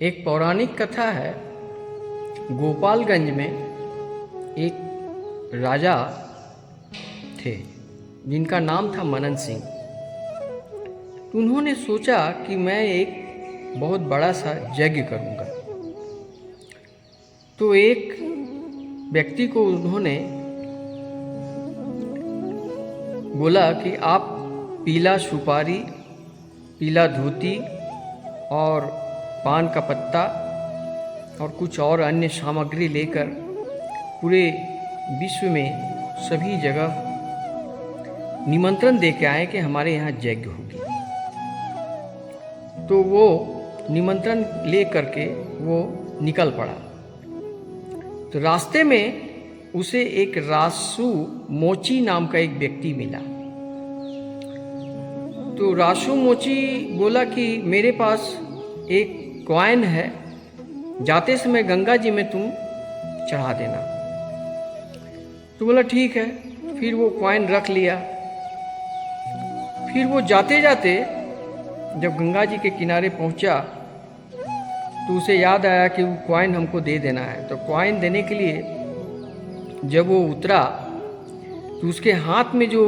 एक पौराणिक कथा है। गोपालगंज में एक राजा थे जिनका नाम था मनन सिंह। उन्होंने सोचा कि मैं एक बहुत बड़ा सा यज्ञ करूंगा। तो एक व्यक्ति को उन्होंने बोला कि आप पीला सुपारी, पीला धोती और पान का पत्ता और कुछ और अन्य सामग्री लेकर पूरे विश्व में सभी जगह निमंत्रण दे के आए कि हमारे यहाँ यज्ञ होगी। तो वो निमंत्रण ले करके वो निकल पड़ा। तो रास्ते में उसे एक रासू मोची नाम का एक व्यक्ति मिला। तो रासू मोची बोला कि मेरे पास एक कॉइन है, जाते समय गंगा जी में तुम चढ़ा देना। तो बोला ठीक है। फिर वो कॉइन रख लिया। फिर वो जाते जाते जब गंगा जी के किनारे पहुंचा तो उसे याद आया कि वो कॉइन हमको दे देना है। तो कॉइन देने के लिए जब वो उतरा तो उसके हाथ में जो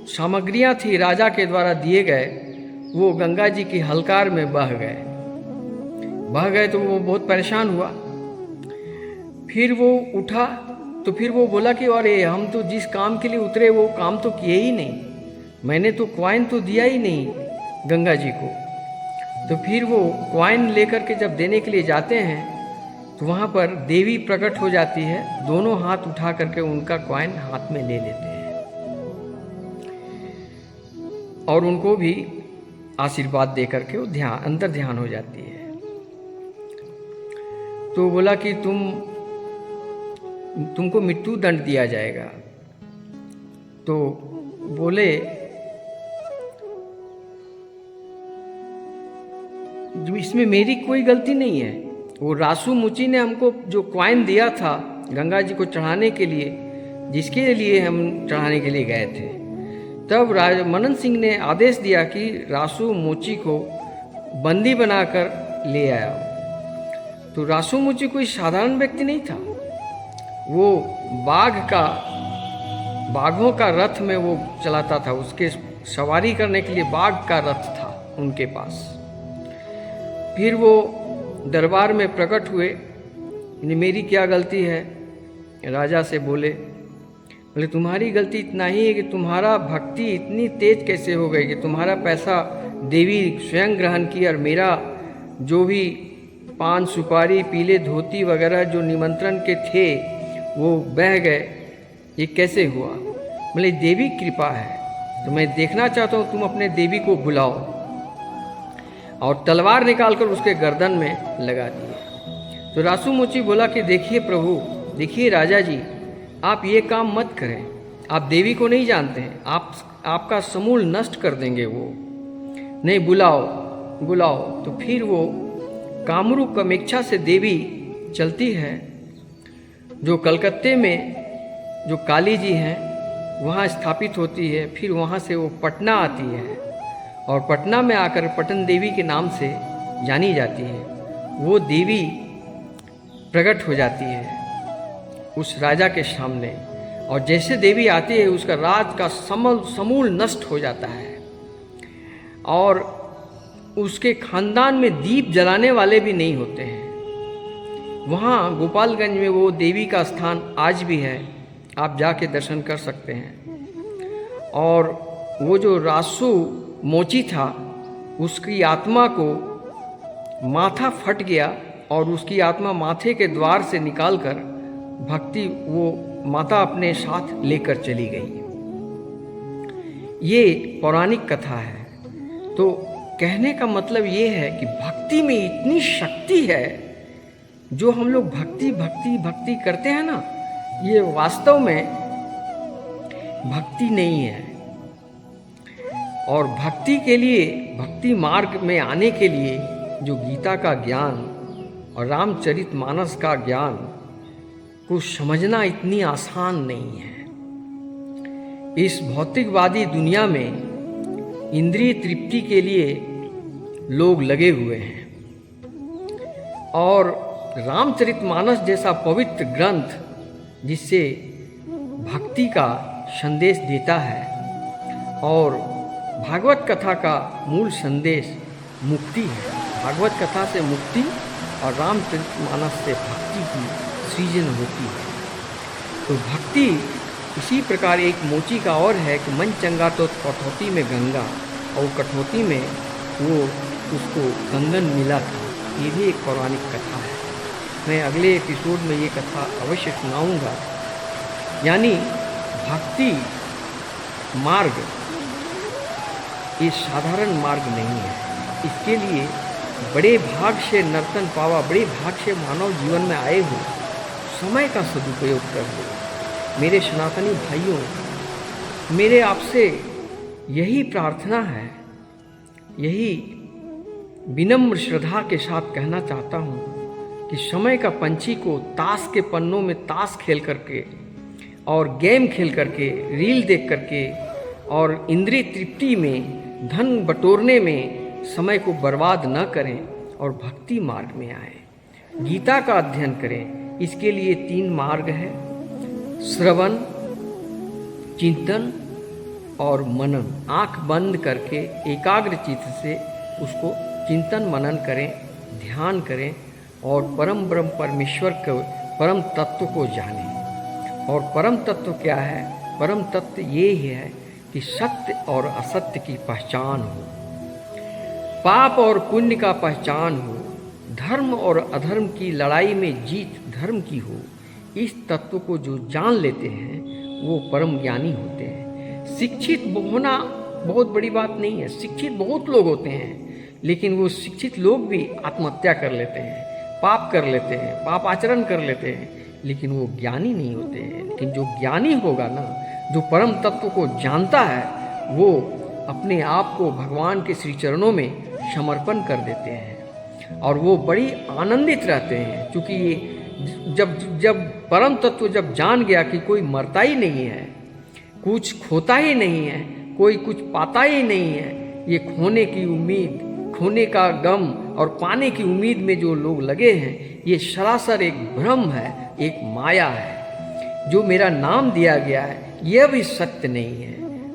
सामग्रियां थी राजा के द्वारा दिए गए, वो गंगा जी की हलकार में बह गए। तो वो बहुत परेशान हुआ। फिर वो उठा तो फिर वो बोला कि अरे हम तो जिस काम के लिए उतरे वो काम तो किए ही नहीं, मैंने तो कॉइन तो दिया ही नहीं गंगा जी को। तो फिर वो कॉइन लेकर के जब देने के लिए जाते हैं तो वहाँ पर देवी प्रकट हो जाती है, दोनों हाथ उठा करके उनका कॉइन हाथ में ले लेते हैं और उनको भी आशीर्वाद दे करके वो अंतर ध्यान हो जाती है। तो बोला कि तुमको मृत्यु दंड दिया जाएगा। तो बोले जो इसमें मेरी कोई गलती नहीं है, वो रासू मुची ने हमको जो कॉइन दिया था गंगा जी को चढ़ाने के लिए, जिसके लिए हम चढ़ाने के लिए गए थे। तब मनन सिंह ने आदेश दिया कि रासू मुची को बंदी बनाकर ले आया। तो रासू मुची कोई साधारण व्यक्ति नहीं था, वो बाघों का रथ में वो चलाता था। उसके सवारी करने के लिए बाघ का रथ था उनके पास। फिर वो दरबार में प्रकट हुए, मेरी क्या गलती है। राजा से बोले तुम्हारी गलती इतना ही है कि तुम्हारा भक्ति इतनी तेज कैसे हो गई कि तुम्हारा पैसा देवी स्वयं ग्रहण की और मेरा जो भी पान सुपारी पीले धोती वगैरह जो निमंत्रण के थे वो बह गए। ये कैसे हुआ? बोले देवी कृपा है, तो मैं देखना चाहता हूँ, तुम अपने देवी को बुलाओ। और तलवार निकालकर उसके गर्दन में लगा दिए। तो रासू मुची बोला कि देखिए प्रभु, देखिए राजा जी, आप ये काम मत करें, आप देवी को नहीं जानते हैं, आपका समूल नष्ट कर देंगे वो। नहीं, बुलाओ। तो फिर वो कामरूप कामेक्षा से देवी चलती है, जो कलकत्ते में जो काली जी हैं वहाँ स्थापित होती है। फिर वहाँ से वो पटना आती है और पटना में आकर पटन देवी के नाम से जानी जाती है। वो देवी प्रकट हो जाती है उस राजा के सामने, और जैसे देवी आती है उसका राज का समूल नष्ट हो जाता है और उसके खानदान में दीप जलाने वाले भी नहीं होते हैं। वहाँ गोपालगंज में वो देवी का स्थान आज भी है, आप जाके दर्शन कर सकते हैं। और वो जो रासू मोची था उसकी आत्मा को माथा फट गया और उसकी आत्मा माथे के द्वार से निकालकर भक्ति वो माता अपने साथ लेकर चली गई। ये पौराणिक कथा है। तो कहने का मतलब ये है कि भक्ति में इतनी शक्ति है। जो हम लोग भक्ति करते हैं ना, ये वास्तव में भक्ति नहीं है। और भक्ति के लिए, भक्ति मार्ग में आने के लिए जो गीता का ज्ञान और रामचरितमानस का ज्ञान को समझना इतनी आसान नहीं है। इस भौतिकवादी दुनिया में इंद्रिय तृप्ति के लिए लोग लगे हुए हैं और रामचरितमानस जैसा पवित्र ग्रंथ जिससे भक्ति का संदेश देता है, और भागवत कथा का मूल संदेश मुक्ति है। भागवत कथा से मुक्ति और रामचरितमानस से भक्ति की सृजन होती है। तो भक्ति इसी प्रकार एक मोची का और है कि मन चंगा तो कठौती में गंगा, और कठौती में वो उसको कंगन मिला था। ये भी एक पौराणिक कथा है। मैं अगले एपिसोड में ये कथा अवश्य सुनाऊंगा। यानी भक्ति मार्ग ये साधारण मार्ग नहीं है। इसके लिए बड़े भाग से नर्तन पावा, बड़े भाग से मानव जीवन में आए हो, समय का सदुपयोग कर लो। मेरे सनातनी भाइयों, मेरे आपसे यही प्रार्थना है, यही विनम्र श्रद्धा के साथ कहना चाहता हूँ कि समय का पंछी को ताश के पन्नों में ताश खेल करके और गेम खेल करके, रील देख करके और इंद्रिय तृप्ति में, धन बटोरने में समय को बर्बाद न करें और भक्ति मार्ग में आए, गीता का अध्ययन करें। इसके लिए 3 मार्ग है: श्रवण, चिंतन और मनन। आंख बंद करके एकाग्र चित्त से उसको चिंतन मनन करें, ध्यान करें और परम ब्रह्म परमेश्वर को, परम तत्व को जानें। और परम तत्व क्या है? परम तत्व ये ही है कि सत्य और असत्य की पहचान हो, पाप और पुण्य का पहचान हो, धर्म और अधर्म की लड़ाई में जीत धर्म की हो। इस तत्व को जो जान लेते हैं वो परम ज्ञानी होते हैं। शिक्षित होना बहुत बड़ी बात नहीं है। शिक्षित बहुत लोग होते हैं, लेकिन वो शिक्षित लोग भी आत्महत्या कर लेते हैं, पाप कर लेते हैं, पाप आचरण कर लेते हैं, लेकिन वो ज्ञानी नहीं होते हैं। लेकिन जो ज्ञानी होगा ना, जो परम तत्व को जानता है, वो अपने आप को भगवान के श्री चरणों में समर्पण कर देते हैं और वो बड़ी आनंदित रहते हैं। क्योंकि ये जब परम तत्व जब जान गया कि कोई मरता ही नहीं है, कुछ खोता ही नहीं है, कोई कुछ पाता ही नहीं है, ये खोने की उम्मीद, खोने का गम और पाने की उम्मीद में जो लोग लगे हैं, ये सरासर एक भ्रम है, एक माया है। जो मेरा नाम दिया गया है यह भी सत्य नहीं है।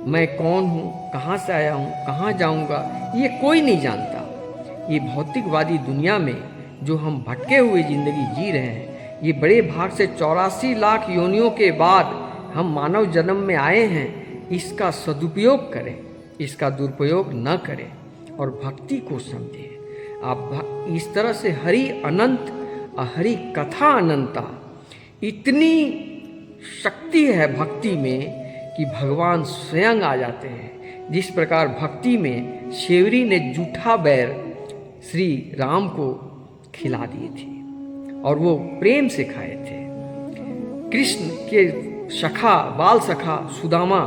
मैं कौन हूँ, कहाँ से आया हूँ, कहाँ जाऊँगा, ये कोई नहीं जानता। ये भौतिकवादी दुनिया में जो हम भटके हुए ज़िंदगी जी रहे हैं, ये बड़े भाग से 84 लाख योनियों के बाद हम मानव जन्म में आए हैं। इसका सदुपयोग करें, इसका दुरुपयोग न करें और भक्ति को समझें। आप इस तरह से हरि अनंत और हरि कथा अनंता, इतनी शक्ति है भक्ति में कि भगवान स्वयं आ जाते हैं। जिस प्रकार भक्ति में शेवरी ने जूठा बैर श्री राम को खिला दिए थे और वो प्रेम से खाए थे। कृष्ण के सखा, बाल सखा सुदामा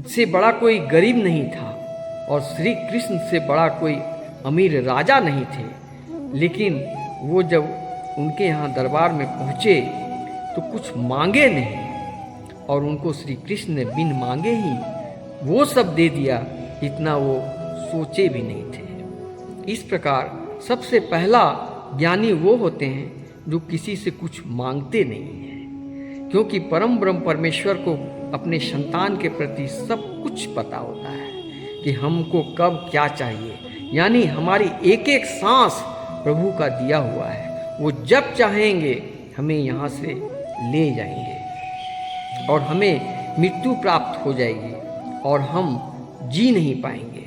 से बड़ा कोई गरीब नहीं था और श्री कृष्ण से बड़ा कोई अमीर राजा नहीं थे। लेकिन वो जब उनके यहाँ दरबार में पहुँचे तो कुछ मांगे नहीं और उनको श्री कृष्ण ने बिन मांगे ही वो सब दे दिया, इतना वो सोचे भी नहीं थे। इस प्रकार सबसे पहला ज्ञानी वो होते हैं जो किसी से कुछ मांगते नहीं हैं, क्योंकि परम ब्रह्म परमेश्वर को अपने संतान के प्रति सब कुछ पता होता है कि हमको कब क्या चाहिए। यानी हमारी एक एक सांस प्रभु का दिया हुआ है। वो जब चाहेंगे हमें यहाँ से ले जाएंगे और हमें मृत्यु प्राप्त हो जाएगी और हम जी नहीं पाएंगे।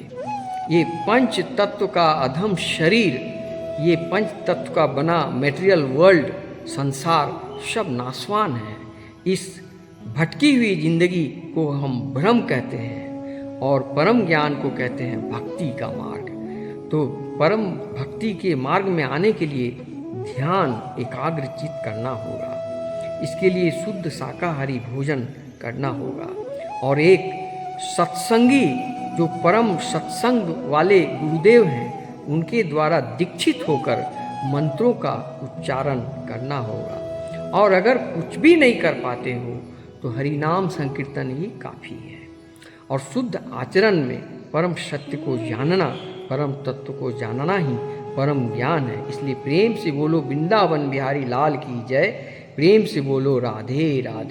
ये पंच तत्व का अधम शरीर, ये पंच तत्व का बना मटेरियल वर्ल्ड, संसार सब नाशवान है। इस भटकी हुई जिंदगी को हम भ्रम कहते हैं और परम ज्ञान को कहते हैं भक्ति का मार्ग। तो परम भक्ति के मार्ग में आने के लिए ध्यान एकाग्रचित करना होगा। इसके लिए शुद्ध शाकाहारी भोजन करना होगा और एक सत्संगी जो परम सत्संग वाले गुरुदेव हैं उनके द्वारा दीक्षित होकर मंत्रों का उच्चारण करना होगा। और अगर कुछ भी नहीं कर पाते हो तो हरिनाम संकीर्तन ही काफ़ी है। और शुद्ध आचरण में परम सत्य को जानना, परम तत्व को जानना ही परम ज्ञान है। इसलिए प्रेम से बोलो वृंदावन बिहारी लाल की जय, प्रेम से बोलो राधे राधे।